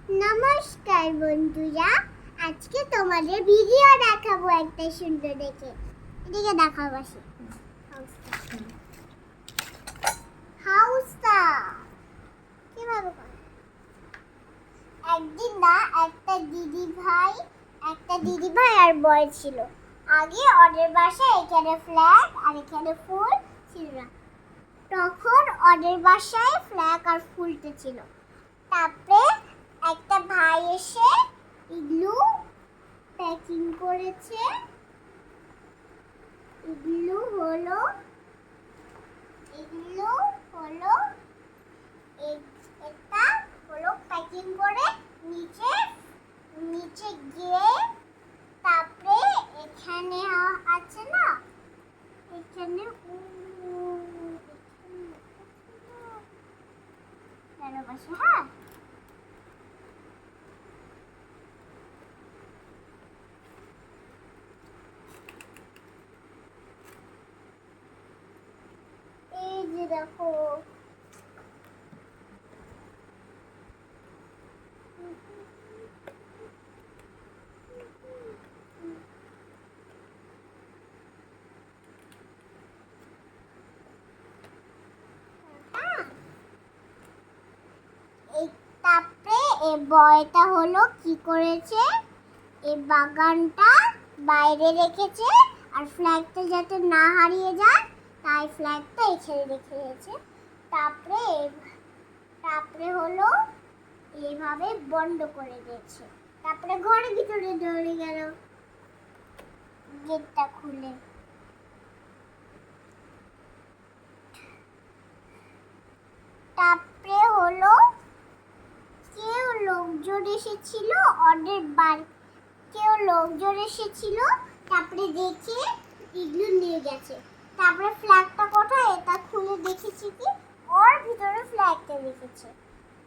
নমস্কার বন্ধুরা, আজকে তোমাদের ভিডিও দেখাবো একটা সুন্দর দেখে। এদিকে দেখাবো আসি। হাউসটা কিভাবে করে? একদিন না একটা দিদি ভাই আর বয় ছিল। আগে ওদের বাসায় এখানে ফ্ল্যাগ আর এখানে ফুল ছিল না। তখন ওদের বাসায় ফ্ল্যাগ আর ফুলটা ছিল। তারপরে একটা ভাই এসে ইগলু প্যাকিং করেছে। ইগলু হলো এটা হলো প্যাকিং করে নিচে গিয়ে তারপরে এখানে আছে না, এখানে বসে। হ্যাঁ, এই যে দেখো তারপরে এই বয়টা হলো কি করেছে, এই বাগানটা বাইরে রেখেছে আর ফ্ল্যাগটা যাতে না হারিয়ে যায় তাই ফ্ল্যাগটা এখানে রেখে দিয়েছে। তারপরে হলো এইভাবে বন্ধ করে দিয়েছে। তারপরে ঘরের ভিতরে দৌড়ে গেল গেটটা খুলে। তারপরে হলো লোকজন এসেছিল ওদের বাড়ি, তারপরে দেখে ইগলু নিয়ে গেছে। তারপরে ফ্ল্যাগটা কোথায় এটা খুলে দেখেছি কি ওর ভিতরে ফ্ল্যাগটা রেখেছে।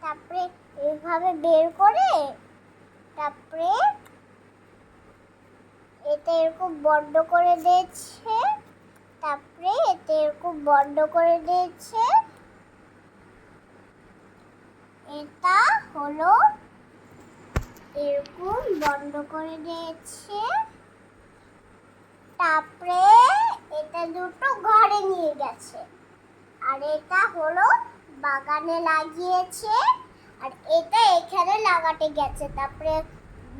তারপরে এইভাবে বের করে তারপরে এটা এরকম বন্ধ করে দিয়েছে। এটা হলো এরকম বন্ধ করে দিয়েছে। তারপরে এটা দুটো ঘরে নিয়ে গেছে আর এটা হলো বাগানে লাগিয়েছে আর এটা এখানে লাগাতে গেছে। তারপরে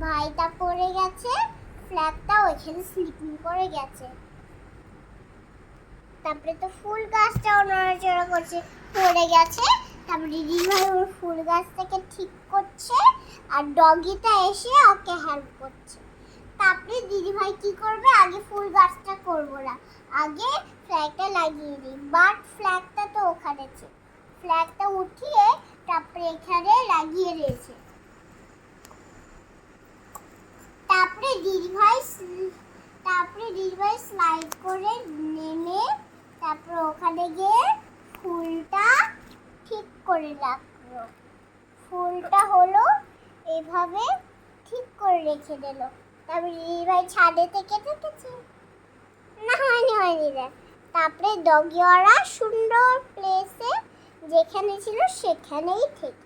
ভাইটা পড়ে গেছে, ফ্ল্যাগটা ওইখানে স্লিপিং করে গেছে। তারপরে তো ফুল গাছটাও নড়াচড়া করছে, পড়ে গেছে। তারপরে দিদিভাই ওর ফুল গাছটাকে ঠিক করছে আর ডগিটা এসে ওকে হেল্প করছে। তারপরে দিদিভাই কি করবে, আগে ফুল গাছটা করবো না, আগে ফ্ল্যাগটা লাগিয়ে দিই। বাট ফ্ল্যাগটা তো ওখানে আছে, ফ্ল্যাগটা উঠিয়ে তারপরে এখানে লাগিয়ে দিয়েছে। তারপরে দিদিভাই স্লাইড করে নেমে তারপরে ওখানে গিয়ে ফুলটা ঠিক করে রাখলো। ফুলটা হলো এইভাবে ঠিক করে রেখে দিল। তারপরে দিদিভাই ছাদে থেকে দেখেছে না, হয়নি রে। তারপরে ডগিওয়ালা সুন্দর প্লেসে যেখানে ছিল সেখানেই ঠিক